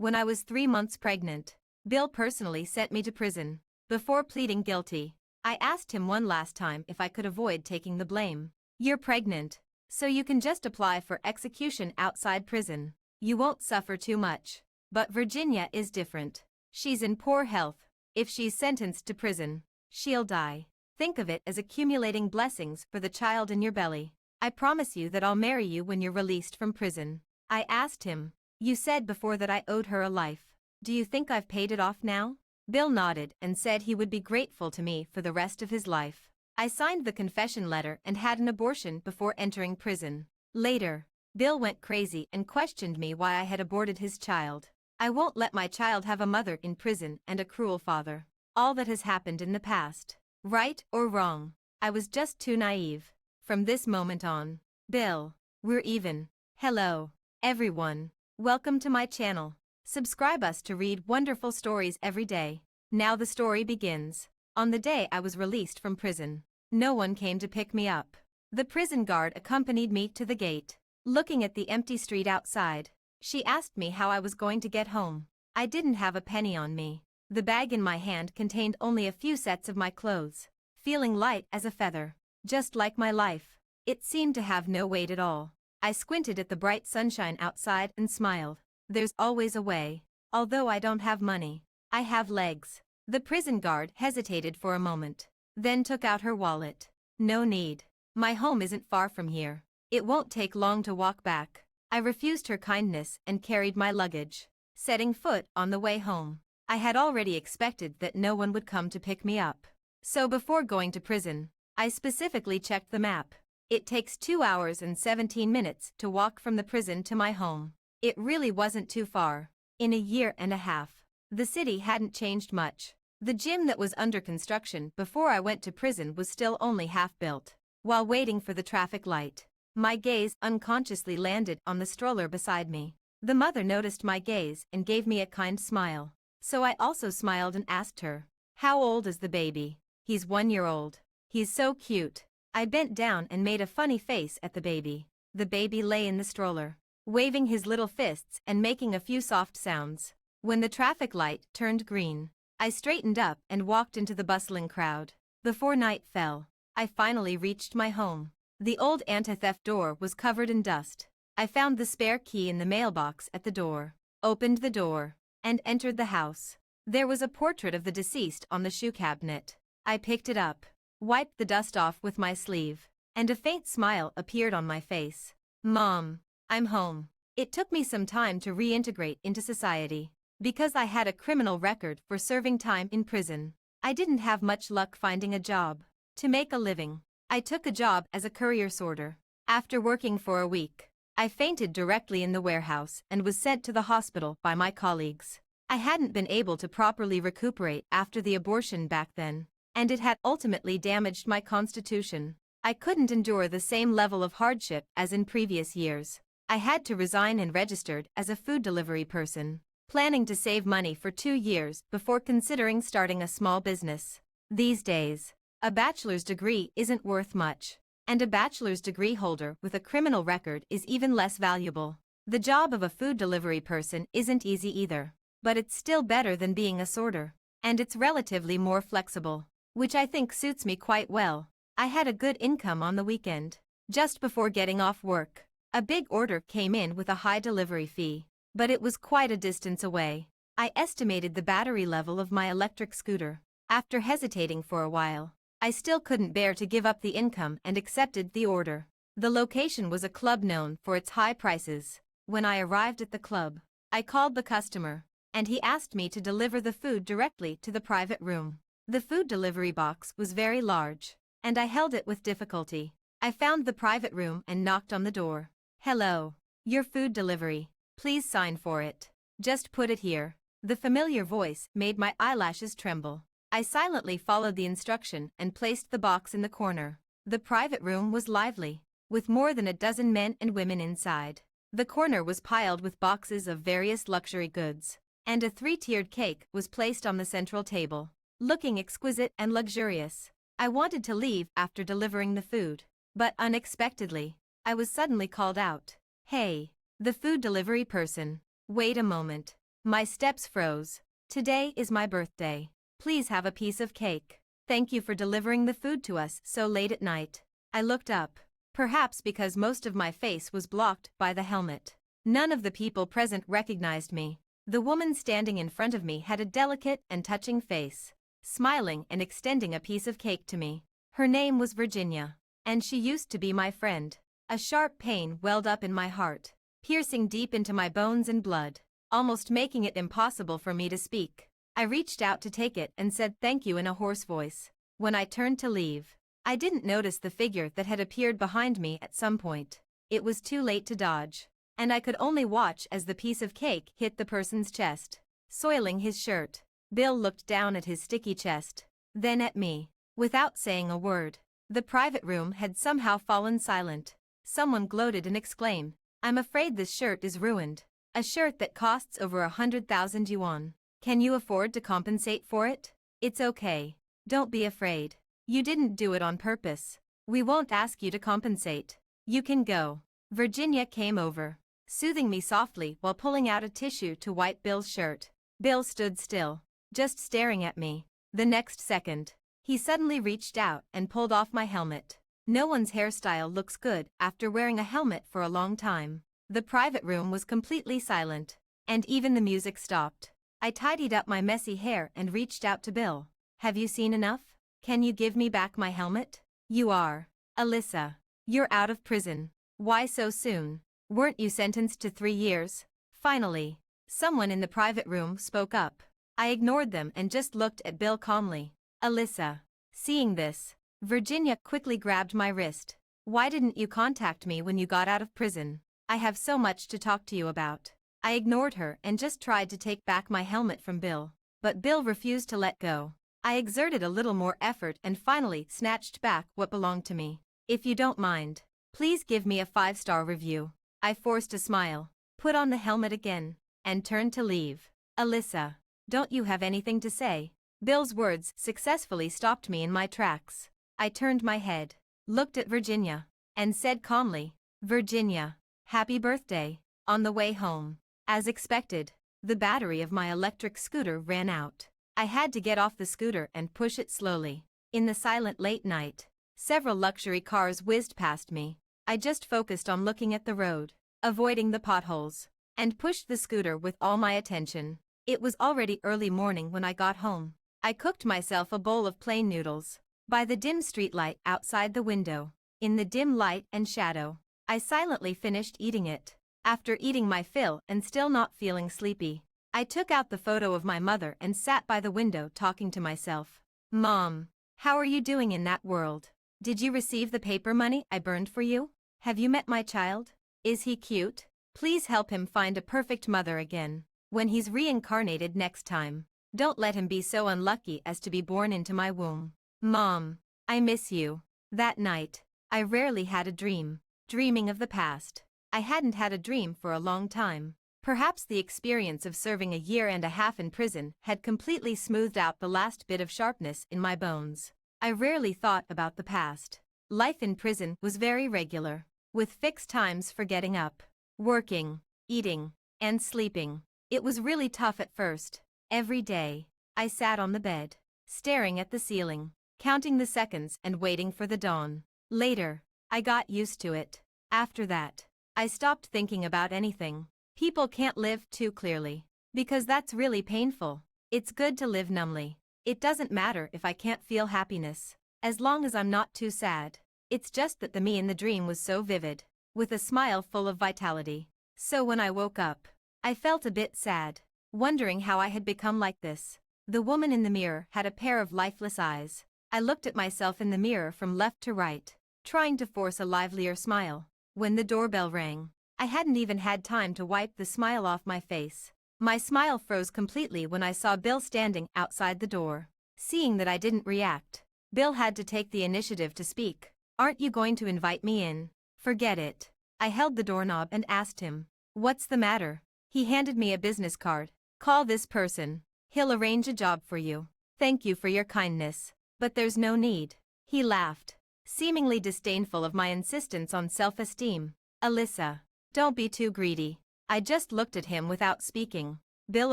When I was 3 months pregnant, Bill personally sent me to prison. Before pleading guilty, I asked him one last time if I could avoid taking the blame. You're pregnant, so you can just apply for execution outside prison. You won't suffer too much. But Virginia is different. She's in poor health. If she's sentenced to prison, she'll die. Think of it as accumulating blessings for the child in your belly. I promise you that I'll marry you when you're released from prison. I asked him, you said before that I owed her a life. Do you think I've paid it off now? Bill nodded and said he would be grateful to me for the rest of his life. I signed the confession letter and had an abortion before entering prison. Later, Bill went crazy and questioned me why I had aborted his child. I won't let my child have a mother in prison and a cruel father. All that has happened in the past. Right or wrong, I was just too naive. From this moment on, Bill, we're even. Hello, everyone. Welcome to my channel. Subscribe us to read wonderful stories every day. Now the story begins. On the day I was released from prison, no one came to pick me up. The prison guard accompanied me to the gate. Looking at the empty street outside, she asked me how I was going to get home. I didn't have a penny on me. The bag in my hand contained only a few sets of my clothes. Feeling light as a feather, just like my life, it seemed to have no weight at all. I squinted at the bright sunshine outside and smiled. There's always a way. Although I don't have money, I have legs. The prison guard hesitated for a moment, then took out her wallet. No need. My home isn't far from here. It won't take long to walk back. I refused her kindness and carried my luggage. Setting foot on the way home, I had already expected that no one would come to pick me up. So before going to prison, I specifically checked the map. It takes 2 hours and 17 minutes to walk from the prison to my home. It really wasn't too far. In a year and a half, the city hadn't changed much. The gym that was under construction before I went to prison was still only half built. While waiting for the traffic light, my gaze unconsciously landed on the stroller beside me. The mother noticed my gaze and gave me a kind smile. So I also smiled and asked her, "How old is the baby?" "He's 1 year old. He's so cute." I bent down and made a funny face at the baby. The baby lay in the stroller, waving his little fists and making a few soft sounds. When the traffic light turned green, I straightened up and walked into the bustling crowd. Before night fell, I finally reached my home. The old anti-theft door was covered in dust. I found the spare key in the mailbox at the door, opened the door, and entered the house. There was a portrait of the deceased on the shoe cabinet. I picked it up, wiped the dust off with my sleeve, and a faint smile appeared on my face. "Mom, I'm home." It took me some time to reintegrate into society. Because I had a criminal record for serving time in prison, I didn't have much luck finding a job. To make a living, I took a job as a courier sorter. After working for a week, I fainted directly in the warehouse and was sent to the hospital by my colleagues. I hadn't been able to properly recuperate after the abortion back then, and it had ultimately damaged my constitution. I couldn't endure the same level of hardship as in previous years. I had to resign and registered as a food delivery person, planning to save money for 2 years before considering starting a small business. These days, a bachelor's degree isn't worth much, and a bachelor's degree holder with a criminal record is even less valuable. The job of a food delivery person isn't easy either, but it's still better than being a sorter, and it's relatively more flexible, which I think suits me quite well. I had a good income on the weekend. Just before getting off work, a big order came in with a high delivery fee, but it was quite a distance away. I estimated the battery level of my electric scooter. After hesitating for a while, I still couldn't bear to give up the income and accepted the order. The location was a club known for its high prices. When I arrived at the club, I called the customer, and he asked me to deliver the food directly to the private room. The food delivery box was very large, and I held it with difficulty. I found the private room and knocked on the door. "Hello, your food delivery. Please sign for it. Just put it here." The familiar voice made my eyelashes tremble. I silently followed the instruction and placed the box in the corner. The private room was lively, with more than a dozen men and women inside. The corner was piled with boxes of various luxury goods, and a 3-tiered cake was placed on the central table, looking exquisite and luxurious. I wanted to leave after delivering the food, but unexpectedly, I was suddenly called out. "Hey, the food delivery person, wait a moment." My steps froze. Today is my birthday. Please have a piece of cake. Thank you for delivering the food to us so late at night. I looked up. Perhaps because most of my face was blocked by the helmet. None of the people present recognized me. The woman standing in front of me had a delicate and touching face, smiling and extending a piece of cake to me. Her name was Virginia, and she used to be my friend. A sharp pain welled up in my heart, piercing deep into my bones and blood, almost making it impossible for me to speak. I reached out to take it and said thank you in a hoarse voice. When I turned to leave, I didn't notice the figure that had appeared behind me at some point. It was too late to dodge, and I could only watch as the piece of cake hit the person's chest, soiling his shirt. Bill looked down at his sticky chest, then at me, without saying a word. The private room had somehow fallen silent. Someone gloated and exclaimed, "I'm afraid this shirt is ruined. A shirt that costs over 100,000 yuan. Can you afford to compensate for it? It's okay. Don't be afraid. You didn't do it on purpose. We won't ask you to compensate. You can go." Virginia came over, soothing me softly while pulling out a tissue to wipe Bill's shirt. Bill stood still, just staring at me. The next second, he suddenly reached out and pulled off my helmet. No one's hairstyle looks good after wearing a helmet for a long time. The private room was completely silent, and even the music stopped. I tidied up my messy hair and reached out to Bill. "Have you seen enough? Can you give me back my helmet?" "You are. Alyssa. You're out of prison. Why so soon? Weren't you sentenced to 3 years? Finally, someone in the private room spoke up. I ignored them and just looked at Bill calmly. "Alyssa." Seeing this, Virginia quickly grabbed my wrist. "Why didn't you contact me when you got out of prison? I have so much to talk to you about." I ignored her and just tried to take back my helmet from Bill, but Bill refused to let go. I exerted a little more effort and finally snatched back what belonged to me. "If you don't mind, please give me a 5-star review." I forced a smile, put on the helmet again, and turned to leave. "Alyssa, don't you have anything to say?" Bill's words successfully stopped me in my tracks. I turned my head, looked at Virginia, and said calmly, "Virginia, happy birthday." On the way home, as expected, the battery of my electric scooter ran out. I had to get off the scooter and push it slowly. In the silent late night, several luxury cars whizzed past me. I just focused on looking at the road, avoiding the potholes, and pushed the scooter with all my attention. It was already early morning when I got home. I cooked myself a bowl of plain noodles. By the dim streetlight outside the window, in the dim light and shadow, I silently finished eating it. After eating my fill and still not feeling sleepy, I took out the photo of my mother and sat by the window talking to myself. "Mom, how are you doing in that world? Did you receive the paper money I burned for you? Have you met my child? Is he cute? Please help him find a perfect mother again. When he's reincarnated next time, don't let him be so unlucky as to be born into my womb. Mom, I miss you." That night, I rarely had a dream, dreaming of the past. I hadn't had a dream for a long time. Perhaps the experience of serving a year and a half in prison had completely smoothed out the last bit of sharpness in my bones. I rarely thought about the past. Life in prison was very regular, with fixed times for getting up, working, eating, and sleeping. It was really tough at first. Every day, I sat on the bed, staring at the ceiling, counting the seconds and waiting for the dawn. Later, I got used to it. After that, I stopped thinking about anything. People can't live too clearly, because that's really painful. It's good to live numbly. It doesn't matter if I can't feel happiness, as long as I'm not too sad. It's just that the me in the dream was so vivid, with a smile full of vitality. So when I woke up, I felt a bit sad, wondering how I had become like this. The woman in the mirror had a pair of lifeless eyes. I looked at myself in the mirror from left to right, trying to force a livelier smile. When the doorbell rang, I hadn't even had time to wipe the smile off my face. My smile froze completely when I saw Bill standing outside the door. Seeing that I didn't react, Bill had to take the initiative to speak. "Aren't you going to invite me in?" "Forget it." I held the doorknob and asked him, "What's the matter?" He handed me a business card. "Call this person. He'll arrange a job for you. Thank you for your kindness, but there's no need." He laughed, seemingly disdainful of my insistence on self-esteem. "Alyssa, don't be too greedy." I just looked at him without speaking. Bill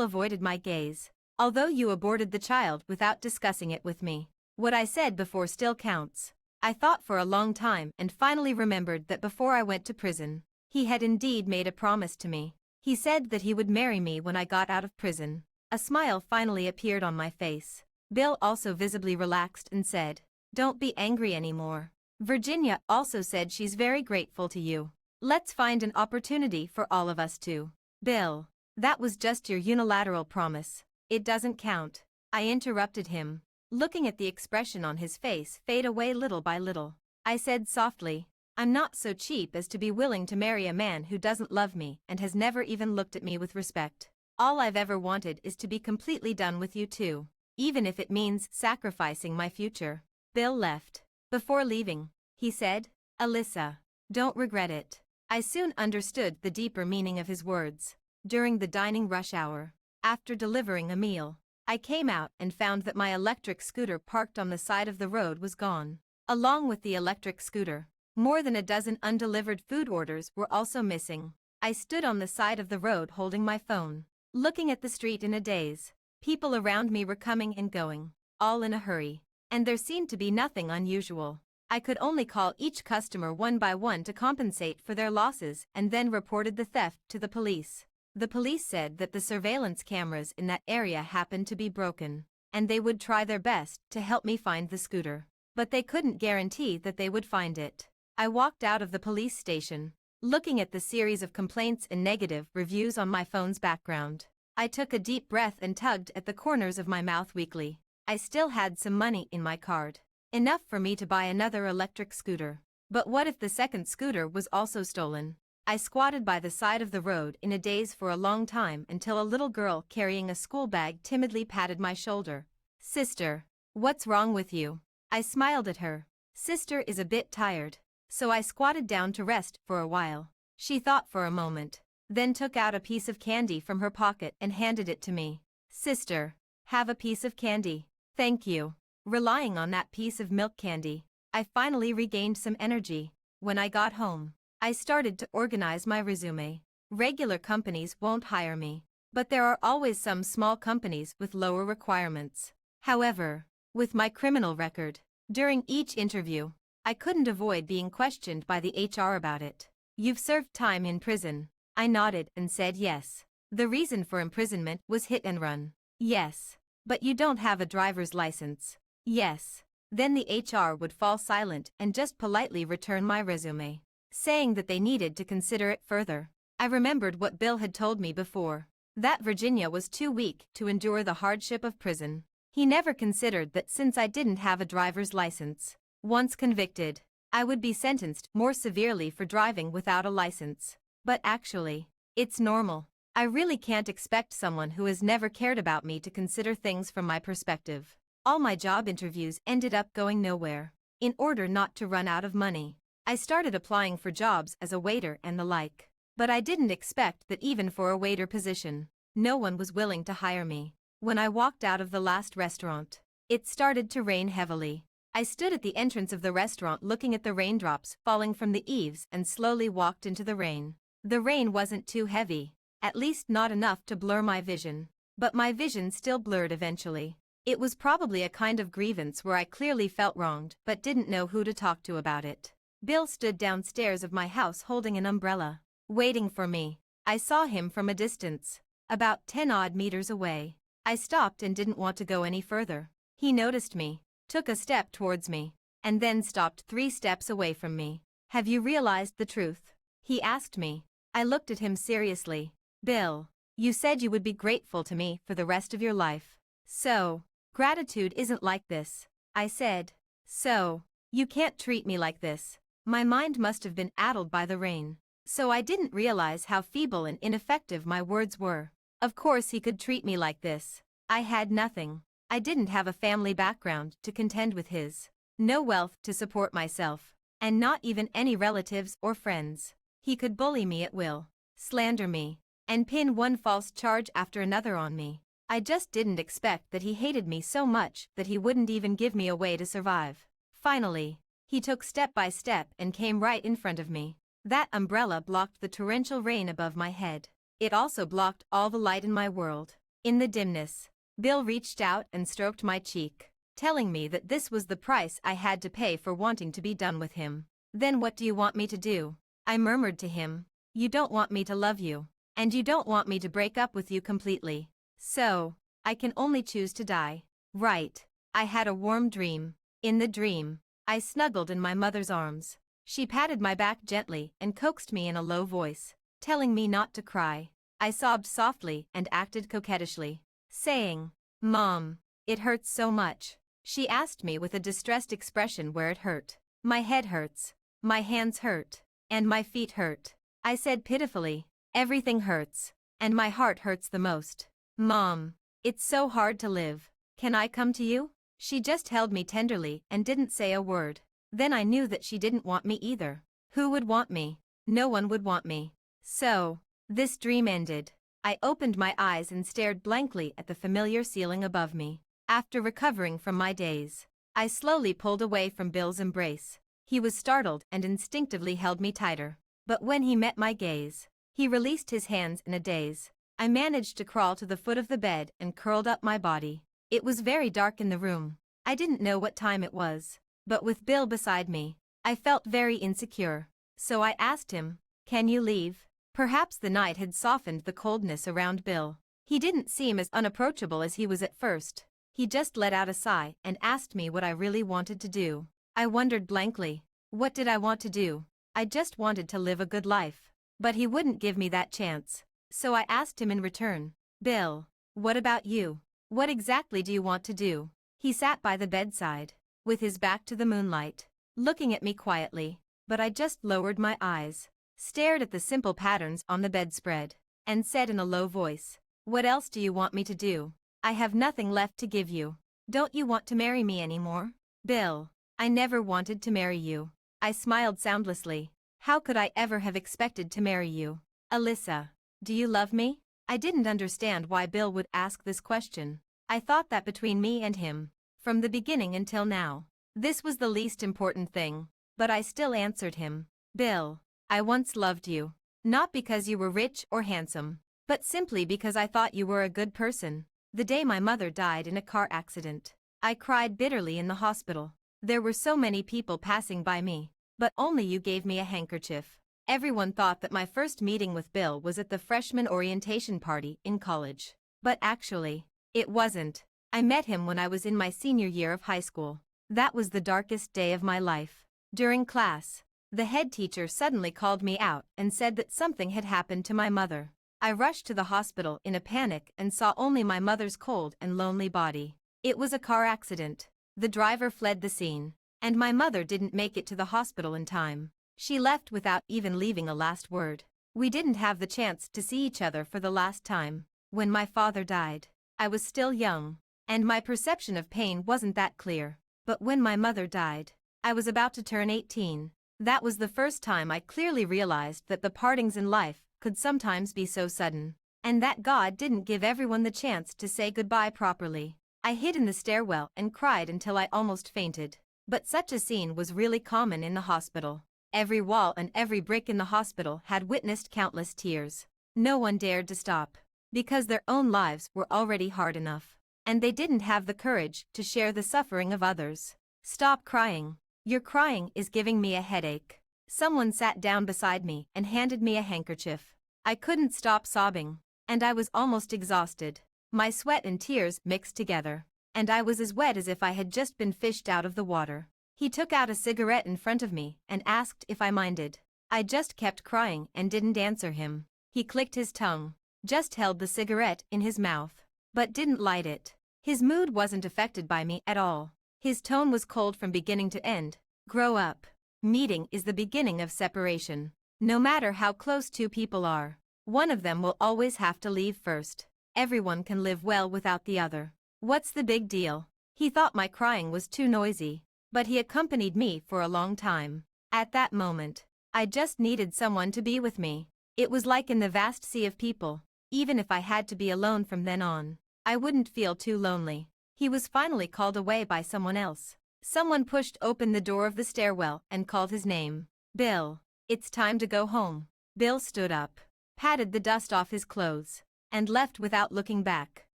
avoided my gaze. Although you aborted the child without discussing it with me, what I said before still counts. I thought for a long time and finally remembered that before I went to prison, he had indeed made a promise to me. He said that he would marry me when I got out of prison. A smile finally appeared on my face. Bill also visibly relaxed and said, "Don't be angry anymore. Virginia also said she's very grateful to you. Let's find an opportunity for all of us to." Bill, that was just your unilateral promise. It doesn't count. I interrupted him, looking at the expression on his face fade away little by little. I said softly, "I'm not so cheap as to be willing to marry a man who doesn't love me and has never even looked at me with respect. All I've ever wanted is to be completely done with you too, even if it means sacrificing my future." Bill left. Before leaving, he said, "Alyssa, don't regret it." I soon understood the deeper meaning of his words. During the dining rush hour, after delivering a meal, I came out and found that my electric scooter parked on the side of the road was gone. Along with the electric scooter, more than a dozen undelivered food orders were also missing. I stood on the side of the road holding my phone, looking at the street in a daze. People around me were coming and going, all in a hurry, and there seemed to be nothing unusual. I could only call each customer one by one to compensate for their losses and then reported the theft to the police. The police said that the surveillance cameras in that area happened to be broken, and they would try their best to help me find the scooter, but they couldn't guarantee that they would find it. I walked out of the police station, looking at the series of complaints and negative reviews on my phone's background. I took a deep breath and tugged at the corners of my mouth weakly. I still had some money in my card, enough for me to buy another electric scooter. But what if the second scooter was also stolen? I squatted by the side of the road in a daze for a long time until a little girl carrying a school bag timidly patted my shoulder. "Sister, what's wrong with you?" I smiled at her. Sister is a bit tired, so I squatted down to rest for a while. She thought for a moment, then took out a piece of candy from her pocket and handed it to me. "Sister, have a piece of candy." "Thank you." Relying on that piece of milk candy, I finally regained some energy. When I got home, I started to organize my resume. Regular companies won't hire me, but there are always some small companies with lower requirements. However, with my criminal record, during each interview, I couldn't avoid being questioned by the HR about it. "You've served time in prison." I nodded and said yes. "The reason for imprisonment was hit and run." "Yes. But you don't have a driver's license." "Yes." Then the HR would fall silent and just politely return my resume, saying that they needed to consider it further. I remembered what Bill had told me before, that Virginia was too weak to endure the hardship of prison. He never considered that since I didn't have a driver's license, once convicted, I would be sentenced more severely for driving without a license. But actually, it's normal. I really can't expect someone who has never cared about me to consider things from my perspective. All my job interviews ended up going nowhere. In order not to run out of money, I started applying for jobs as a waiter and the like. But I didn't expect that even for a waiter position, no one was willing to hire me. When I walked out of the last restaurant, it started to rain heavily. I stood at the entrance of the restaurant looking at the raindrops falling from the eaves and slowly walked into the rain. The rain wasn't too heavy, at least not enough to blur my vision. But my vision still blurred eventually. It was probably a kind of grievance where I clearly felt wronged but didn't know who to talk to about it. Bill stood downstairs of my house holding an umbrella, waiting for me. I saw him from a distance, about 10 odd meters away. I stopped and didn't want to go any further. He noticed me, took a step towards me, and then stopped 3 steps away from me. "Have you realized the truth?" he asked me. I looked at him seriously. "Bill, you said you would be grateful to me for the rest of your life. So, gratitude isn't like this," I said. "So, you can't treat me like this." My mind must have been addled by the rain, so I didn't realize how feeble and ineffective my words were. Of course he could treat me like this. I had nothing. I didn't have a family background to contend with his, no wealth to support myself, and not even any relatives or friends. He could bully me at will, slander me, and pin one false charge after another on me. I just didn't expect that he hated me so much that he wouldn't even give me a way to survive. Finally, he took step by step and came right in front of me. That umbrella blocked the torrential rain above my head. It also blocked all the light in my world. In the dimness, Bill reached out and stroked my cheek, telling me that this was the price I had to pay for wanting to be done with him. Then what do you want me to do? I murmured to him. You don't want me to love you. And you don't want me to break up with you completely. So, I can only choose to die. Right. I had a warm dream. In the dream, I snuggled in my mother's arms. She patted my back gently and coaxed me in a low voice, telling me not to cry. I sobbed softly and acted coquettishly, saying, "Mom, it hurts so much." She asked me with a distressed expression where it hurt. "My head hurts. My hands hurt. And my feet hurt." I said pitifully, "Everything hurts. And my heart hurts the most. Mom, it's so hard to live. Can I come to you?" She just held me tenderly and didn't say a word. Then I knew that she didn't want me either. Who would want me? No one would want me. So, this dream ended. I opened my eyes and stared blankly at the familiar ceiling above me. After recovering from my daze, I slowly pulled away from Bill's embrace. He was startled and instinctively held me tighter. But when he met my gaze, he released his hands in a daze. I managed to crawl to the foot of the bed and curled up my body. It was very dark in the room. I didn't know what time it was. But with Bill beside me, I felt very insecure. So I asked him, "Can you leave?" Perhaps the night had softened the coldness around Bill. He didn't seem as unapproachable as he was at first. He just let out a sigh and asked me what I really wanted to do. I wondered blankly. What did I want to do? I just wanted to live a good life. But he wouldn't give me that chance. So I asked him in return, "Bill, what about you? What exactly do you want to do?" He sat by the bedside, with his back to the moonlight, looking at me quietly, but I just lowered my eyes, stared at the simple patterns on the bedspread, and said in a low voice, "What else do you want me to do? I have nothing left to give you. Don't you want to marry me anymore?" "Bill, I never wanted to marry you." I smiled soundlessly. How could I ever have expected to marry you? "Alyssa, do you love me?" I didn't understand why Bill would ask this question. I thought that between me and him, from the beginning until now, this was the least important thing. But I still answered him. "Bill, I once loved you. Not because you were rich or handsome, but simply because I thought you were a good person." The day my mother died in a car accident, I cried bitterly in the hospital. There were so many people passing by me, but only you gave me a handkerchief. Everyone thought that my first meeting with Bill was at the freshman orientation party in college. But actually, it wasn't. I met him when I was in my senior year of high school. That was the darkest day of my life. During class, the head teacher suddenly called me out and said that something had happened to my mother. I rushed to the hospital in a panic and saw only my mother's cold and lonely body. It was a car accident. The driver fled the scene, and my mother didn't make it to the hospital in time. She left without even leaving a last word. We didn't have the chance to see each other for the last time. When my father died, I was still young, and my perception of pain wasn't that clear. But when my mother died, I was about to turn 18. That was the first time I clearly realized that the partings in life could sometimes be so sudden, and that God didn't give everyone the chance to say goodbye properly. I hid in the stairwell and cried until I almost fainted. But such a scene was really common in the hospital. Every wall and every brick in the hospital had witnessed countless tears. No one dared to stop, because their own lives were already hard enough, and they didn't have the courage to share the suffering of others. "Stop crying. Your crying is giving me a headache." Someone sat down beside me and handed me a handkerchief. I couldn't stop sobbing, and I was almost exhausted. My sweat and tears mixed together, and I was as wet as if I had just been fished out of the water. He took out a cigarette in front of me and asked if I minded. I just kept crying and didn't answer him. He clicked his tongue, just held the cigarette in his mouth, but didn't light it. His mood wasn't affected by me at all. His tone was cold from beginning to end. "Grow up. Meeting is the beginning of separation. No matter how close two people are, one of them will always have to leave first. Everyone can live well without the other. What's the big deal?" He thought my crying was too noisy, but he accompanied me for a long time. At that moment, I just needed someone to be with me. It was like in the vast sea of people. Even if I had to be alone from then on, I wouldn't feel too lonely. He was finally called away by someone else. Someone pushed open the door of the stairwell and called his name. "Bill, it's time to go home." Bill stood up, patted the dust off his clothes, and left without looking back.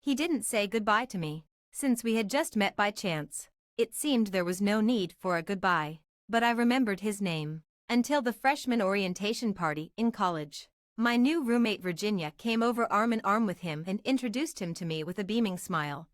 He didn't say goodbye to me. Since we had just met by chance, it seemed there was no need for a goodbye. But I remembered his name. Until the freshman orientation party in college. My new roommate Virginia came over arm in arm with him and introduced him to me with a beaming smile.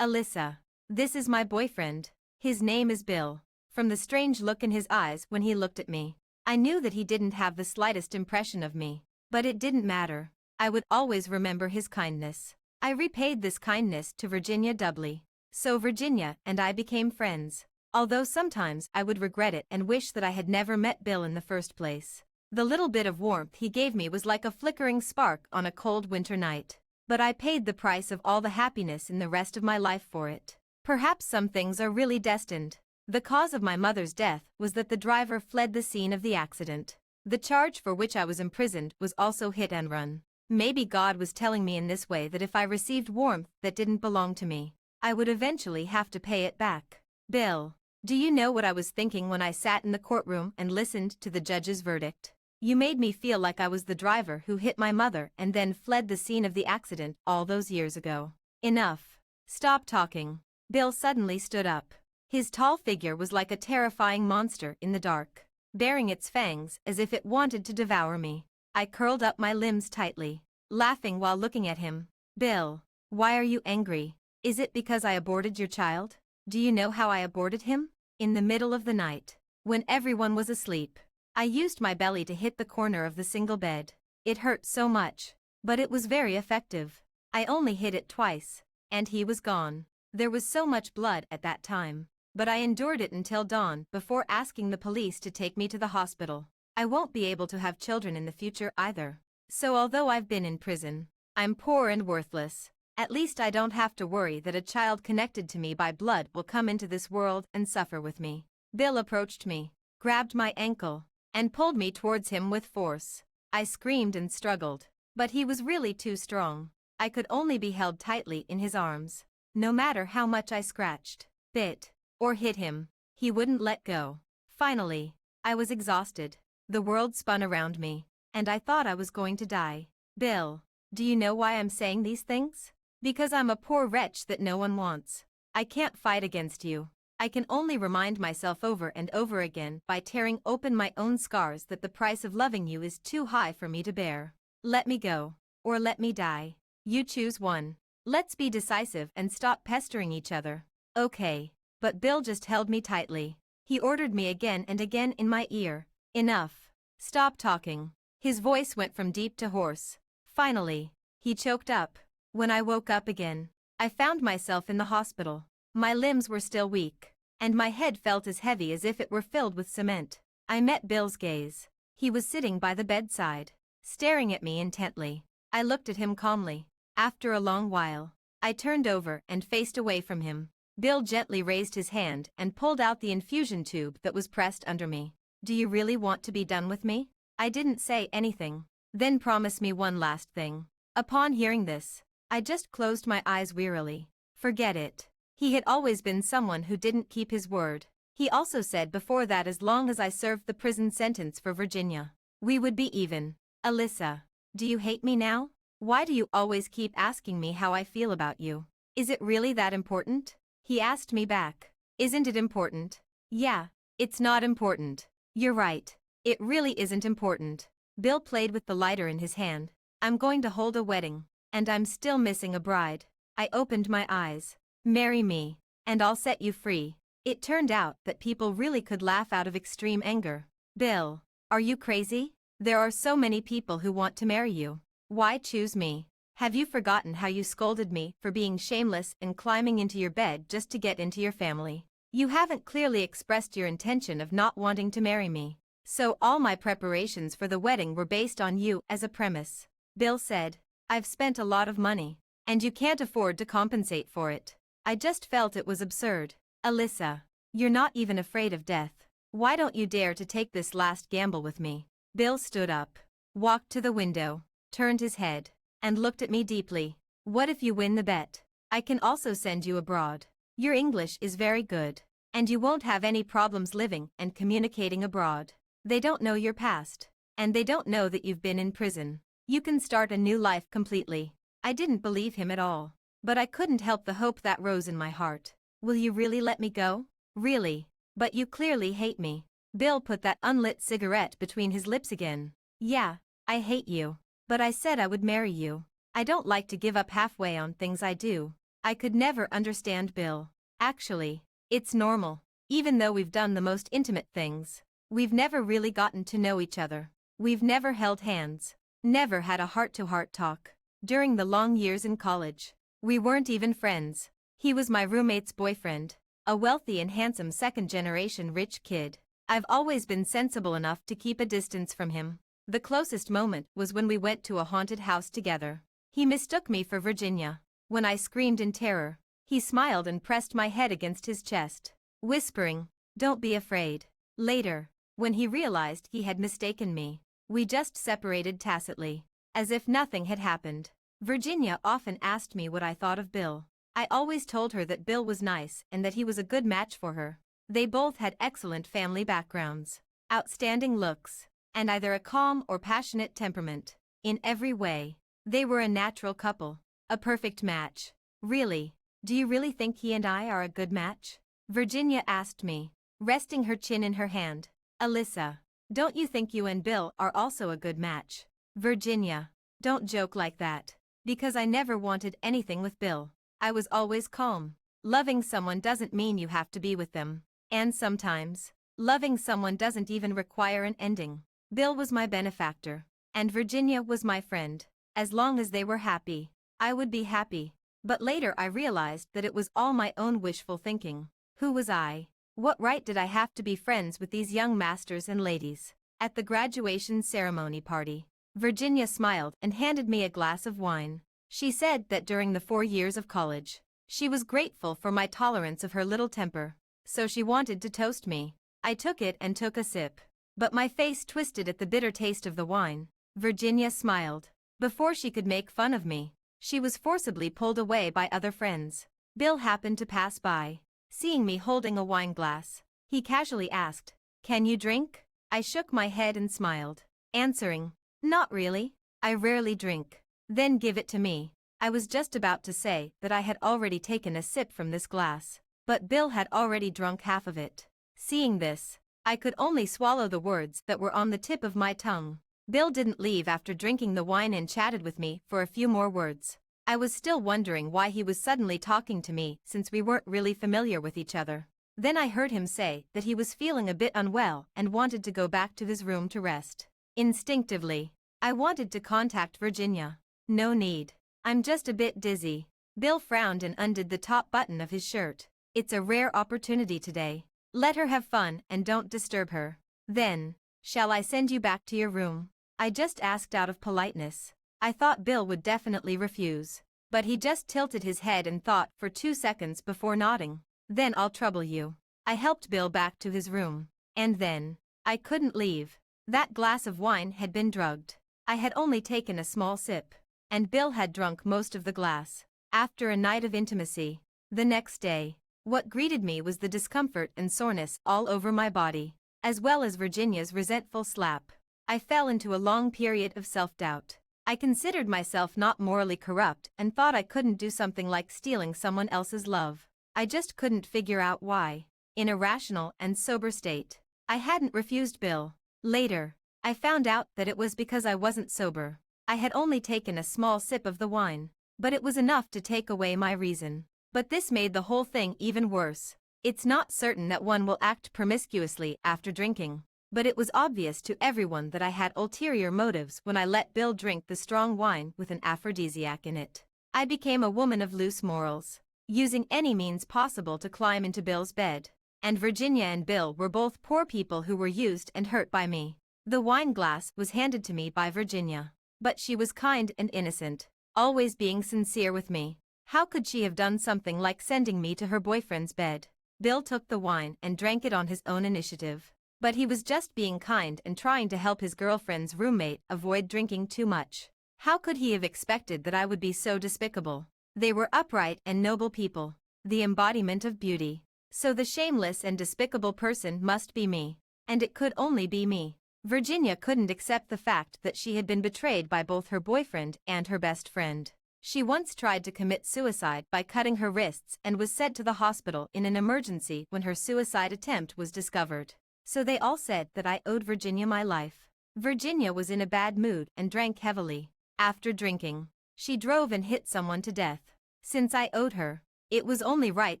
Alyssa. This is my boyfriend. His name is Bill. From the strange look in his eyes when he looked at me, I knew that he didn't have the slightest impression of me. But it didn't matter. I would always remember his kindness. I repaid this kindness to Virginia doubly. So Virginia and I became friends. Although sometimes I would regret it and wish that I had never met Bill in the first place. The little bit of warmth he gave me was like a flickering spark on a cold winter night. But I paid the price of all the happiness in the rest of my life for it. Perhaps some things are really destined. The cause of my mother's death was that the driver fled the scene of the accident. The charge for which I was imprisoned was also hit and run. Maybe God was telling me in this way that if I received warmth that didn't belong to me, I would eventually have to pay it back. Bill, do you know what I was thinking when I sat in the courtroom and listened to the judge's verdict? You made me feel like I was the driver who hit my mother and then fled the scene of the accident all those years ago. Enough. Stop talking. Bill suddenly stood up. His tall figure was like a terrifying monster in the dark, baring its fangs as if it wanted to devour me. I curled up my limbs tightly, laughing while looking at him. Bill, why are you angry? Is it because I aborted your child? Do you know how I aborted him? In the middle of the night, when everyone was asleep, I used my belly to hit the corner of the single bed. It hurt so much, but it was very effective. I only hit it twice, and he was gone. There was so much blood at that time, but I endured it until dawn before asking the police to take me to the hospital. I won't be able to have children in the future either. So although I've been in prison, I'm poor and worthless. At least I don't have to worry that a child connected to me by blood will come into this world and suffer with me. Bill approached me, grabbed my ankle, and pulled me towards him with force. I screamed and struggled, but he was really too strong. I could only be held tightly in his arms. No matter how much I scratched, bit, or hit him, he wouldn't let go. Finally, I was exhausted. The world spun around me, and I thought I was going to die. Bill, do you know why I'm saying these things? Because I'm a poor wretch that no one wants. I can't fight against you. I can only remind myself over and over again by tearing open my own scars that the price of loving you is too high for me to bear. Let me go, or let me die. You choose one. Let's be decisive and stop pestering each other. Okay. But Bill just held me tightly. He ordered me again and again in my ear. Enough. Stop talking. His voice went from deep to hoarse. Finally, he choked up. When I woke up again, I found myself in the hospital. My limbs were still weak, and my head felt as heavy as if it were filled with cement. I met Bill's gaze. He was sitting by the bedside, staring at me intently. I looked at him calmly. After a long while, I turned over and faced away from him. Bill gently raised his hand and pulled out the infusion tube that was pressed under me. Do you really want to be done with me? I didn't say anything. Then promise me one last thing. Upon hearing this, I just closed my eyes wearily. Forget it. He had always been someone who didn't keep his word. He also said before that as long as I served the prison sentence for Virginia, we would be even. Alyssa, do you hate me now? Why do you always keep asking me how I feel about you? Is it really that important? He asked me back. Isn't it important? Yeah, it's not important. You're right. It really isn't important. Bill played with the lighter in his hand. I'm going to hold a wedding, and I'm still missing a bride. I opened my eyes. Marry me, and I'll set you free. It turned out that people really could laugh out of extreme anger. Bill, are you crazy? There are so many people who want to marry you. Why choose me? Have you forgotten how you scolded me for being shameless and climbing into your bed just to get into your family? You haven't clearly expressed your intention of not wanting to marry me. So all my preparations for the wedding were based on you as a premise. Bill said, I've spent a lot of money, and you can't afford to compensate for it. I just felt it was absurd. Alyssa, you're not even afraid of death. Why don't you dare to take this last gamble with me? Bill stood up, walked to the window, turned his head, and looked at me deeply. What if you win the bet? I can also send you abroad. Your English is very good, and you won't have any problems living and communicating abroad. They don't know your past, and they don't know that you've been in prison. You can start a new life completely. I didn't believe him at all. But I couldn't help the hope that rose in my heart. Will you really let me go? Really? But you clearly hate me. Bill put that unlit cigarette between his lips again. Yeah, I hate you. But I said I would marry you. I don't like to give up halfway on things I do. I could never understand Bill. Actually, it's normal. Even though we've done the most intimate things, we've never really gotten to know each other. We've never held hands. Never had a heart-to-heart talk. During the long years in college, we weren't even friends. He was my roommate's boyfriend, a wealthy and handsome second-generation rich kid. I've always been sensible enough to keep a distance from him. The closest moment was when we went to a haunted house together. He mistook me for Virginia. When I screamed in terror, he smiled and pressed my head against his chest, whispering, "Don't be afraid." Later, when he realized he had mistaken me, we just separated tacitly, as if nothing had happened. Virginia often asked me what I thought of Bill. I always told her that Bill was nice and that he was a good match for her. They both had excellent family backgrounds, outstanding looks, and either a calm or passionate temperament. In every way, they were a natural couple, a perfect match. Really? Do you really think he and I are a good match? Virginia asked me, resting her chin in her hand. Alyssa, don't you think you and Bill are also a good match? Virginia, don't joke like that. Because I never wanted anything with Bill. I was always calm. Loving someone doesn't mean you have to be with them. And sometimes, loving someone doesn't even require an ending. Bill was my benefactor, and Virginia was my friend. As long as they were happy, I would be happy. But later I realized that it was all my own wishful thinking. Who was I? What right did I have to be friends with these young masters and ladies? At the graduation ceremony party, Virginia smiled and handed me a glass of wine. She said that during the 4 years of college, she was grateful for my tolerance of her little temper, so she wanted to toast me. I took it and took a sip. But my face twisted at the bitter taste of the wine. Virginia smiled. Before she could make fun of me, she was forcibly pulled away by other friends. Bill happened to pass by. Seeing me holding a wine glass, he casually asked, "Can you drink?" I shook my head and smiled, answering, "Not really. I rarely drink." "Then give it to me." I was just about to say that I had already taken a sip from this glass, but Bill had already drunk half of it. Seeing this, I could only swallow the words that were on the tip of my tongue. Bill didn't leave after drinking the wine and chatted with me for a few more words. I was still wondering why he was suddenly talking to me since we weren't really familiar with each other. Then I heard him say that he was feeling a bit unwell and wanted to go back to his room to rest. Instinctively, I wanted to contact Virginia. "No need. I'm just a bit dizzy." Bill frowned and undid the top button of his shirt. "It's a rare opportunity today. Let her have fun and don't disturb her." Then, "Shall I send you back to your room?" I just asked out of politeness. I thought Bill would definitely refuse. But he just tilted his head and thought for 2 seconds before nodding. "Then I'll trouble you." I helped Bill back to his room. And then, I couldn't leave. That glass of wine had been drugged. I had only taken a small sip, and Bill had drunk most of the glass. After a night of intimacy, the next day, what greeted me was the discomfort and soreness all over my body, as well as Virginia's resentful slap. I fell into a long period of self-doubt. I considered myself not morally corrupt and thought I couldn't do something like stealing someone else's love. I just couldn't figure out why, in a rational and sober state, I hadn't refused Bill. Later, I found out that it was because I wasn't sober. I had only taken a small sip of the wine, but it was enough to take away my reason. But this made the whole thing even worse. It's not certain that one will act promiscuously after drinking, but it was obvious to everyone that I had ulterior motives when I let Bill drink the strong wine with an aphrodisiac in it. I became a woman of loose morals, using any means possible to climb into Bill's bed. And Virginia and Bill were both poor people who were used and hurt by me. The wine glass was handed to me by Virginia, but she was kind and innocent, always being sincere with me. How could she have done something like sending me to her boyfriend's bed? Bill took the wine and drank it on his own initiative. But he was just being kind and trying to help his girlfriend's roommate avoid drinking too much. How could he have expected that I would be so despicable? They were upright and noble people, the embodiment of beauty. So the shameless and despicable person must be me. And it could only be me. Virginia couldn't accept the fact that she had been betrayed by both her boyfriend and her best friend. She once tried to commit suicide by cutting her wrists and was sent to the hospital in an emergency when her suicide attempt was discovered. So they all said that I owed Virginia my life. Virginia was in a bad mood and drank heavily. After drinking, she drove and hit someone to death. Since I owed her, it was only right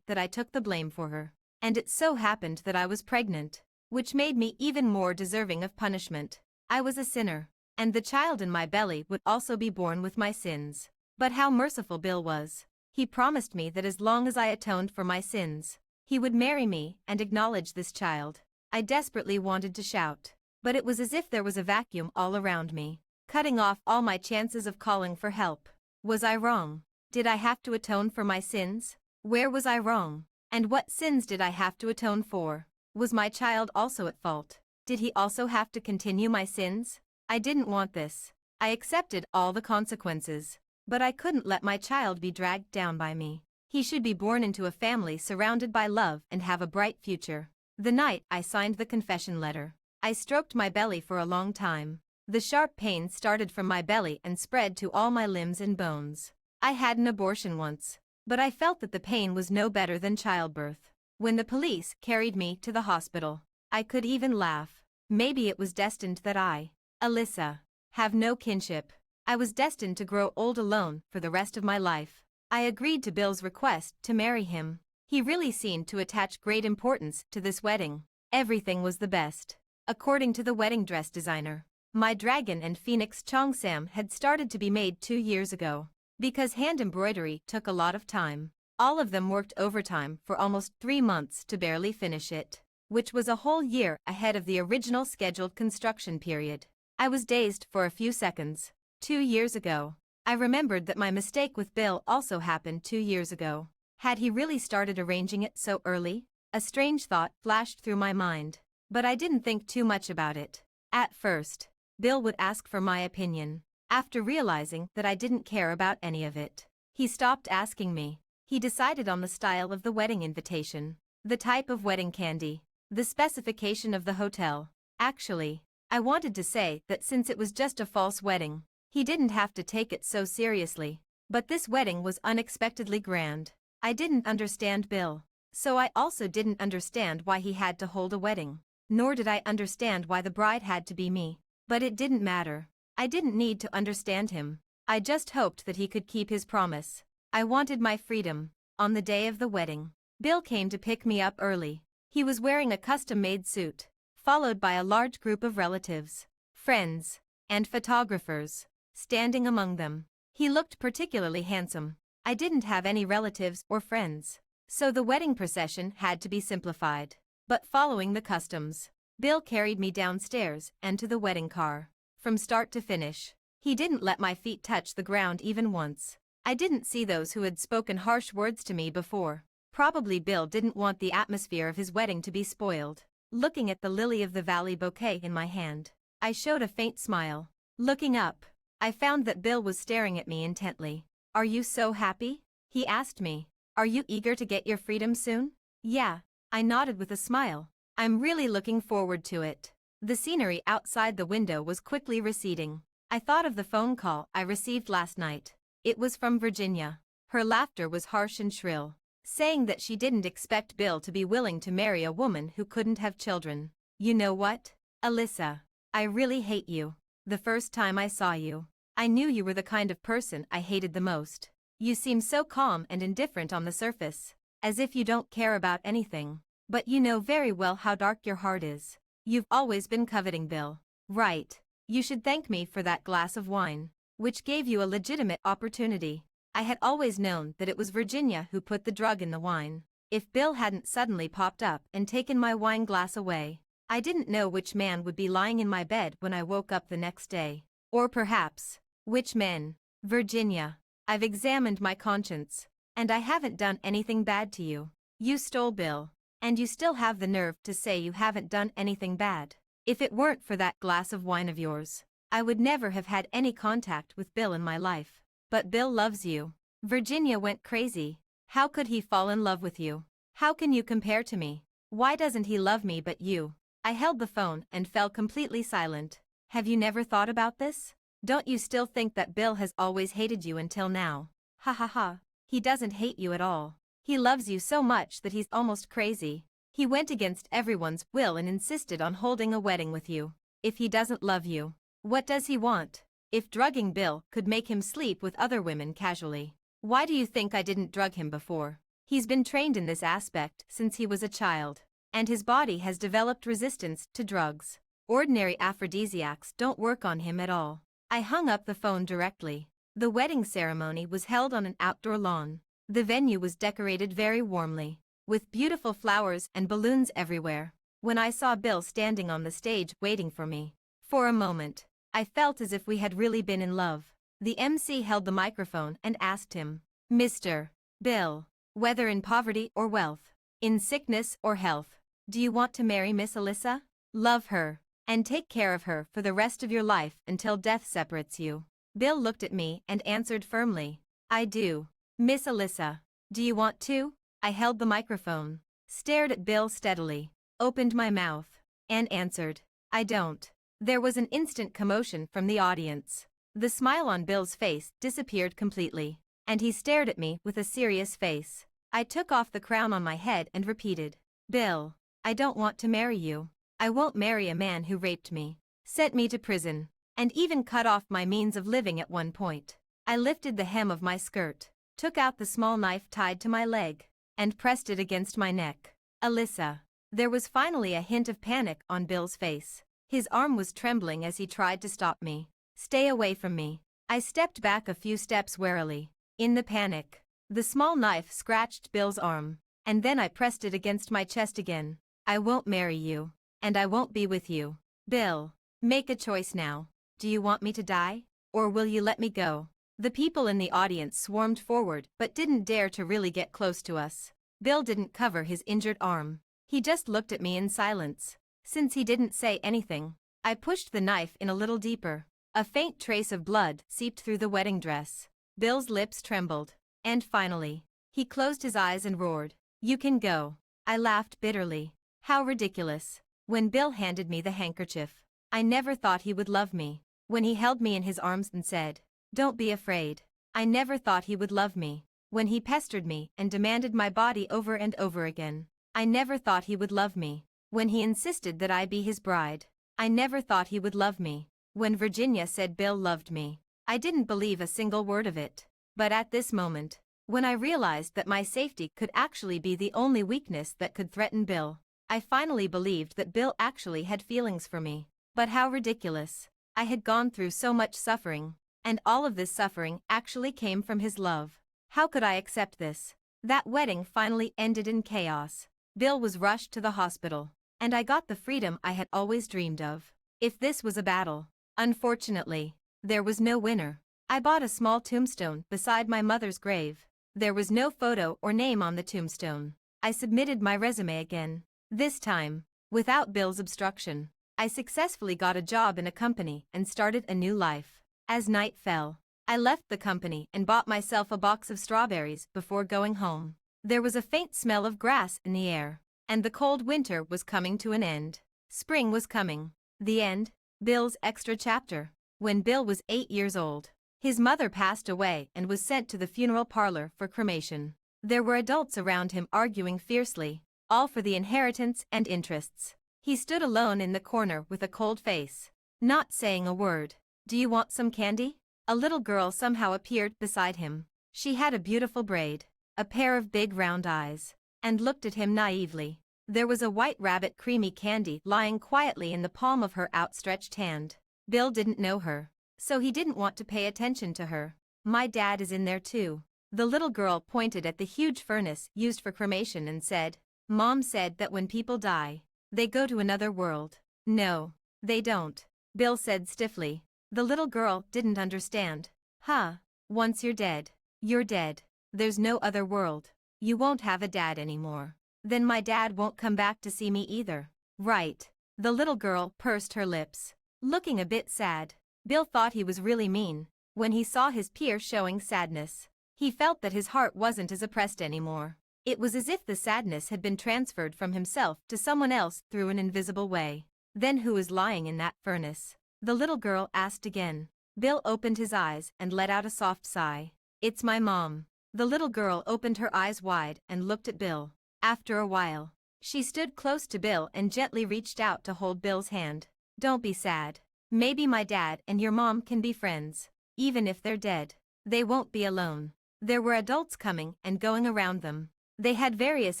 that I took the blame for her. And it so happened that I was pregnant, which made me even more deserving of punishment. I was a sinner, and the child in my belly would also be born with my sins. But how merciful Bill was. He promised me that as long as I atoned for my sins, he would marry me and acknowledge this child. I desperately wanted to shout, but it was as if there was a vacuum all around me, cutting off all my chances of calling for help. Was I wrong? Did I have to atone for my sins? Where was I wrong? And what sins did I have to atone for? Was my child also at fault? Did he also have to continue my sins? I didn't want this. I accepted all the consequences. But I couldn't let my child be dragged down by me. He should be born into a family surrounded by love and have a bright future. The night I signed the confession letter, I stroked my belly for a long time. The sharp pain started from my belly and spread to all my limbs and bones. I had an abortion once, but I felt that the pain was no better than childbirth. When the police carried me to the hospital, I could even laugh. Maybe it was destined that I, Alyssa, have no kinship. I was destined to grow old alone for the rest of my life. I agreed to Bill's request to marry him. He really seemed to attach great importance to this wedding. Everything was the best. According to the wedding dress designer, my dragon and phoenix cheongsam had started to be made 2 years ago. Because hand embroidery took a lot of time, all of them worked overtime for almost 3 months to barely finish it, which was a whole year ahead of the original scheduled construction period. I was dazed for a few seconds. 2 years ago, I remembered that my mistake with Bill also happened 2 years ago. Had he really started arranging it so early? A strange thought flashed through my mind, but I didn't think too much about it. At first, Bill would ask for my opinion. After realizing that I didn't care about any of it, he stopped asking me. He decided on the style of the wedding invitation, the type of wedding candy, the specification of the hotel. Actually, I wanted to say that since it was just a false wedding, he didn't have to take it so seriously. But this wedding was unexpectedly grand. I didn't understand Bill, so I also didn't understand why he had to hold a wedding. Nor did I understand why the bride had to be me. But it didn't matter. I didn't need to understand him. I just hoped that he could keep his promise. I wanted my freedom. On the day of the wedding, Bill came to pick me up early. He was wearing a custom-made suit, followed by a large group of relatives, friends, and photographers, standing among them. He looked particularly handsome. I didn't have any relatives or friends, so the wedding procession had to be simplified. But following the customs, Bill carried me downstairs and to the wedding car. From start to finish, he didn't let my feet touch the ground even once. I didn't see those who had spoken harsh words to me before. Probably Bill didn't want the atmosphere of his wedding to be spoiled. Looking at the lily-of-the-valley bouquet in my hand, I showed a faint smile. Looking up, I found that Bill was staring at me intently. "Are you so happy?" he asked me. "Are you eager to get your freedom soon?" "Yeah," I nodded with a smile. "I'm really looking forward to it." The scenery outside the window was quickly receding. I thought of the phone call I received last night. It was from Virginia. Her laughter was harsh and shrill, saying that she didn't expect Bill to be willing to marry a woman who couldn't have children. "You know what, Alyssa? I really hate you. The first time I saw you, I knew you were the kind of person I hated the most. You seem so calm and indifferent on the surface, as if you don't care about anything. But you know very well how dark your heart is. You've always been coveting Bill, right? You should thank me for that glass of wine, which gave you a legitimate opportunity. I had always known that it was Virginia who put the drug in the wine. If Bill hadn't suddenly popped up and taken my wine glass away, I didn't know which man would be lying in my bed when I woke up the next day. Or perhaps, which men. Virginia, I've examined my conscience, and I haven't done anything bad to you. You stole Bill, and you still have the nerve to say you haven't done anything bad. If it weren't for that glass of wine of yours, I would never have had any contact with Bill in my life. But Bill loves you." Virginia went crazy. "How could he fall in love with you? How can you compare to me? Why doesn't he love me but you?" I held the phone and fell completely silent. Have you never thought about this? Don't you still think that Bill has always hated you until now? Ha ha ha. He doesn't hate you at all. He loves you so much that he's almost crazy. He went against everyone's will and insisted on holding a wedding with you. If he doesn't love you, what does he want? If drugging Bill could make him sleep with other women casually, why do you think I didn't drug him before? He's been trained in this aspect since he was a child, and his body has developed resistance to drugs. Ordinary aphrodisiacs don't work on him at all. I hung up the phone directly. The wedding ceremony was held on an outdoor lawn. The venue was decorated very warmly, with beautiful flowers and balloons everywhere. When I saw Bill standing on the stage waiting for me, for a moment, I felt as if we had really been in love. The MC held the microphone and asked him, "Mr. Bill, whether in poverty or wealth, in sickness or health, do you want to marry Miss Alyssa? Love her, and take care of her for the rest of your life until death separates you?" Bill looked at me and answered firmly, "I do. Miss Alyssa, do you want to?" I held the microphone, stared at Bill steadily, opened my mouth, and answered, "I don't." There was an instant commotion from the audience. The smile on Bill's face disappeared completely, and he stared at me with a serious face. I took off the crown on my head and repeated, "Bill, I don't want to marry you. I won't marry a man who raped me, sent me to prison, and even cut off my means of living at one point." I lifted the hem of my skirt, took out the small knife tied to my leg, and pressed it against my neck. "Alyssa." There was finally a hint of panic on Bill's face. His arm was trembling as he tried to stop me. "Stay away from me." I stepped back a few steps warily. In the panic, the small knife scratched Bill's arm, and then I pressed it against my chest again. "I won't marry you, and I won't be with you. Bill, make a choice now. Do you want me to die, or will you let me go?" The people in the audience swarmed forward but didn't dare to really get close to us. Bill didn't cover his injured arm. He just looked at me in silence. Since he didn't say anything, I pushed the knife in a little deeper. A faint trace of blood seeped through the wedding dress. Bill's lips trembled, and finally, he closed his eyes and roared, "You can go." I laughed bitterly. How ridiculous. When Bill handed me the handkerchief, I never thought he would love me. When he held me in his arms and said, "Don't be afraid," I never thought he would love me. When he pestered me and demanded my body over and over again, I never thought he would love me. When he insisted that I be his bride, I never thought he would love me. When Virginia said Bill loved me, I didn't believe a single word of it. But at this moment, when I realized that my safety could actually be the only weakness that could threaten Bill, I finally believed that Bill actually had feelings for me. But how ridiculous. I had gone through so much suffering, and all of this suffering actually came from his love. How could I accept this? That wedding finally ended in chaos. Bill was rushed to the hospital, and I got the freedom I had always dreamed of. If this was a battle, unfortunately, there was no winner. I bought a small tombstone beside my mother's grave. There was no photo or name on the tombstone. I submitted my resume again. This time, without Bill's obstruction, I successfully got a job in a company and started a new life. As night fell, I left the company and bought myself a box of strawberries before going home. There was a faint smell of grass in the air, and the cold winter was coming to an end. Spring was coming. The end. Bill's extra chapter. When Bill was 8 years old, his mother passed away and was sent to the funeral parlor for cremation. There were adults around him arguing fiercely, all for the inheritance and interests. He stood alone in the corner with a cold face, not saying a word. "Do you want some candy?" A little girl somehow appeared beside him. She had a beautiful braid, a pair of big round eyes, and looked at him naively. There was a white rabbit creamy candy lying quietly in the palm of her outstretched hand. Bill didn't know her, so he didn't want to pay attention to her. "My dad is in there too." The little girl pointed at the huge furnace used for cremation and said, "Mom said that when people die, they go to another world." "No, they don't," Bill said stiffly. The little girl didn't understand. "Huh, once you're dead, you're dead. There's no other world. You won't have a dad anymore." "Then my dad won't come back to see me either." "Right." The little girl pursed her lips, looking a bit sad. Bill thought he was really mean. When he saw his peer showing sadness, he felt that his heart wasn't as oppressed anymore. It was as if the sadness had been transferred from himself to someone else through an invisible way. Then who is lying in that furnace? The little girl asked again. Bill opened his eyes and let out a soft sigh. It's my mom. The little girl opened her eyes wide and looked at Bill. After a while, she stood close to Bill and gently reached out to hold Bill's hand. Don't be sad. Maybe my dad and your mom can be friends. Even if they're dead, they won't be alone. There were adults coming and going around them. They had various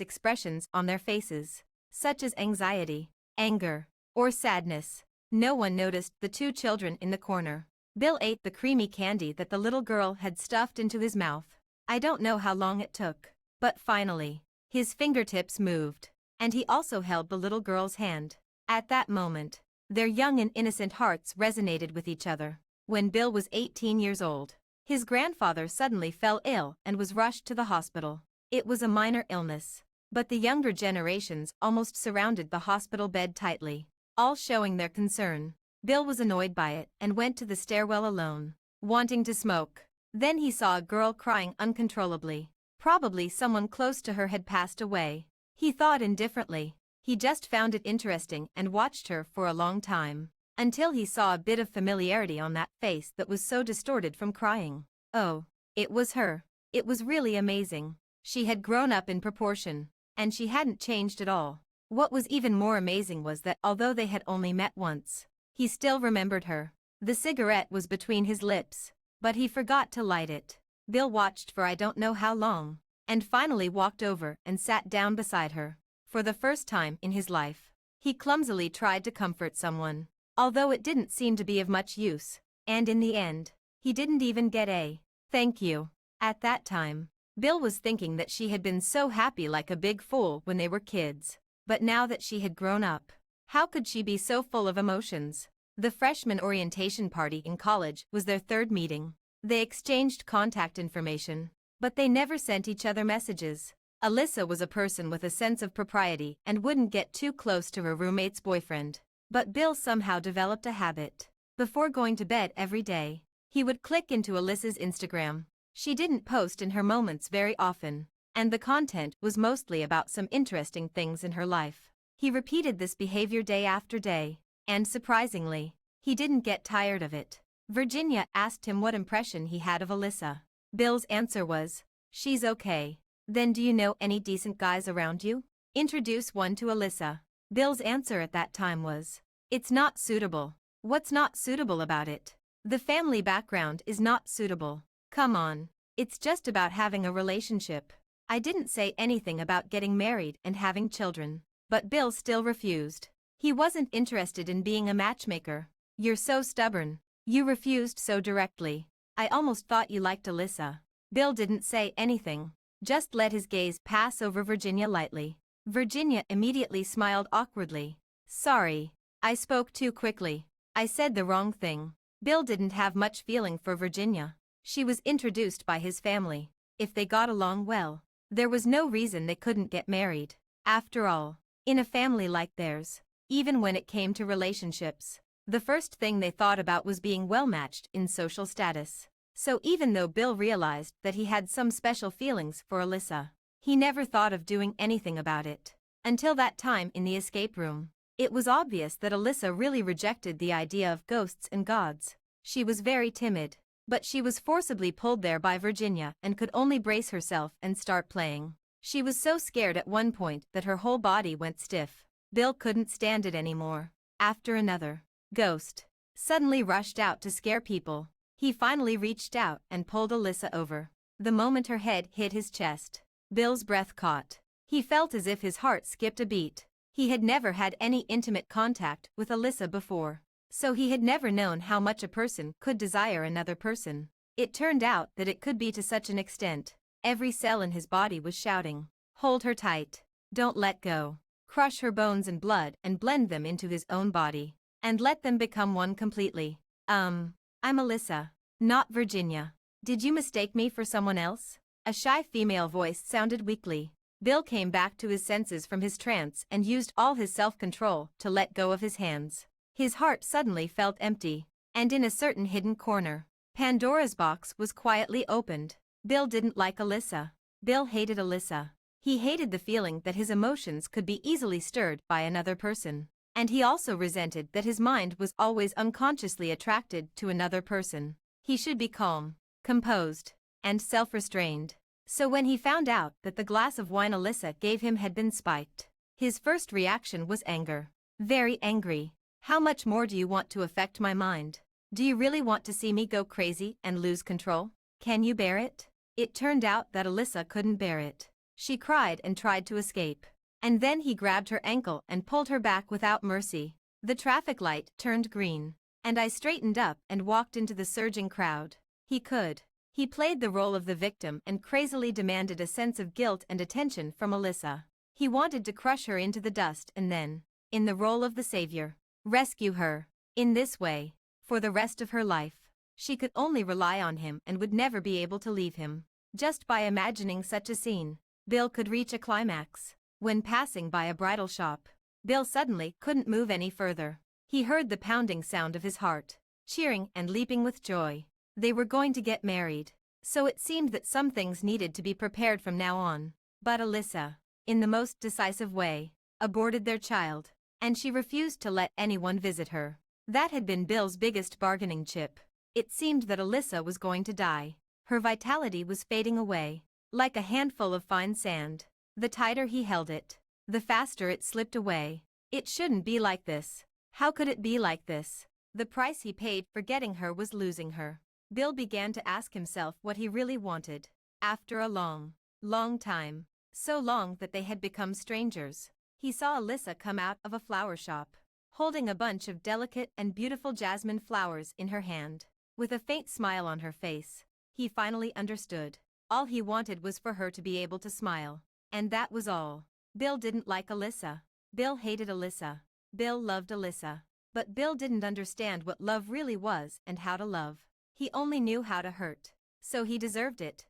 expressions on their faces, such as anxiety, anger, or sadness. No one noticed the two children in the corner. Bill ate the creamy candy that the little girl had stuffed into his mouth. I don't know how long it took, but finally, his fingertips moved, and he also held the little girl's hand. At that moment, their young and innocent hearts resonated with each other. When Bill was 18 years old, his grandfather suddenly fell ill and was rushed to the hospital. It was a minor illness, but the younger generations almost surrounded the hospital bed tightly, all showing their concern. Bill was annoyed by it and went to the stairwell alone, wanting to smoke. Then he saw a girl crying uncontrollably. Probably someone close to her had passed away. He thought indifferently. He just found it interesting and watched her for a long time, until he saw a bit of familiarity on that face that was so distorted from crying. Oh, it was her. It was really amazing. She had grown up in proportion, and she hadn't changed at all. What was even more amazing was that although they had only met once, he still remembered her. The cigarette was between his lips, but he forgot to light it. Bill watched for I don't know how long, and finally walked over and sat down beside her. For the first time in his life, he clumsily tried to comfort someone, although it didn't seem to be of much use, and in the end, he didn't even get a thank you. At that time, Bill was thinking that she had been so happy like a big fool when they were kids, but now that she had grown up, how could she be so full of emotions? The freshman orientation party in college was their third meeting. They exchanged contact information, but they never sent each other messages. Alyssa was a person with a sense of propriety and wouldn't get too close to her roommate's boyfriend. But Bill somehow developed a habit. Before going to bed every day, he would click into Alyssa's Instagram. She didn't post in her moments very often, and the content was mostly about some interesting things in her life. He repeated this behavior day after day, and surprisingly, he didn't get tired of it. Virginia asked him what impression he had of Alyssa. Bill's answer was, "She's okay." "Then do you know any decent guys around you? Introduce one to Alyssa." Bill's answer at that time was, "It's not suitable." "What's not suitable about it?" "The family background is not suitable." "Come on. It's just about having a relationship." I didn't say anything about getting married and having children, but Bill still refused. He wasn't interested in being a matchmaker. "You're so stubborn. You refused so directly. I almost thought you liked Alyssa." Bill didn't say anything, just let his gaze pass over Virginia lightly. Virginia immediately smiled awkwardly. "Sorry, I spoke too quickly. I said the wrong thing." Bill didn't have much feeling for Virginia. She was introduced by his family. If they got along well, there was no reason they couldn't get married. After all, in a family like theirs, even when it came to relationships, the first thing they thought about was being well-matched in social status. So even though Bill realized that he had some special feelings for Alyssa, he never thought of doing anything about it. Until that time in the escape room, it was obvious that Alyssa really rejected the idea of ghosts and gods. She was very timid, but she was forcibly pulled there by Virginia and could only brace herself and start playing. She was so scared at one point that her whole body went stiff. Bill couldn't stand it anymore. After another ghost suddenly rushed out to scare people, he finally reached out and pulled Alyssa over. The moment her head hit his chest, Bill's breath caught. He felt as if his heart skipped a beat. He had never had any intimate contact with Alyssa before, so he had never known how much a person could desire another person. It turned out that it could be to such an extent. Every cell in his body was shouting, "Hold her tight. Don't let go. Crush her bones and blood and blend them into his own body, and let them become one completely." I'm Alyssa, not Virginia. Did you mistake me for someone else?" A shy female voice sounded weakly. Bill came back to his senses from his trance and used all his self-control to let go of his hands. His heart suddenly felt empty, and in a certain hidden corner, Pandora's box was quietly opened. Bill didn't like Alyssa. Bill hated Alyssa. He hated the feeling that his emotions could be easily stirred by another person. And he also resented that his mind was always unconsciously attracted to another person. He should be calm, composed, and self-restrained. So when he found out that the glass of wine Alyssa gave him had been spiked, his first reaction was anger. Very angry. How much more do you want to affect my mind? Do you really want to see me go crazy and lose control? Can you bear it? It turned out that Alyssa couldn't bear it. She cried and tried to escape. And then he grabbed her ankle and pulled her back without mercy. The traffic light turned green, and I straightened up and walked into the surging crowd. He could. He played the role of the victim and crazily demanded a sense of guilt and attention from Alyssa. He wanted to crush her into the dust and then, in the role of the savior, rescue her. In this way, for the rest of her life, she could only rely on him and would never be able to leave him. Just by imagining such a scene, Bill could reach a climax. When passing by a bridal shop, Bill suddenly couldn't move any further. He heard the pounding sound of his heart, cheering and leaping with joy. They were going to get married, so it seemed that some things needed to be prepared from now on. But Alyssa, in the most decisive way, aborted their child, and she refused to let anyone visit her. That had been Bill's biggest bargaining chip. It seemed that Alyssa was going to die. Her vitality was fading away, like a handful of fine sand. The tighter he held it, the faster it slipped away. It shouldn't be like this. How could it be like this? The price he paid for getting her was losing her. Bill began to ask himself what he really wanted. After a long, long time, so long that they had become strangers, he saw Alyssa come out of a flower shop, holding a bunch of delicate and beautiful jasmine flowers in her hand. With a faint smile on her face, he finally understood. All he wanted was for her to be able to smile. And that was all. Bill didn't like Alyssa. Bill hated Alyssa. Bill loved Alyssa. But Bill didn't understand what love really was and how to love. He only knew how to hurt. So he deserved it.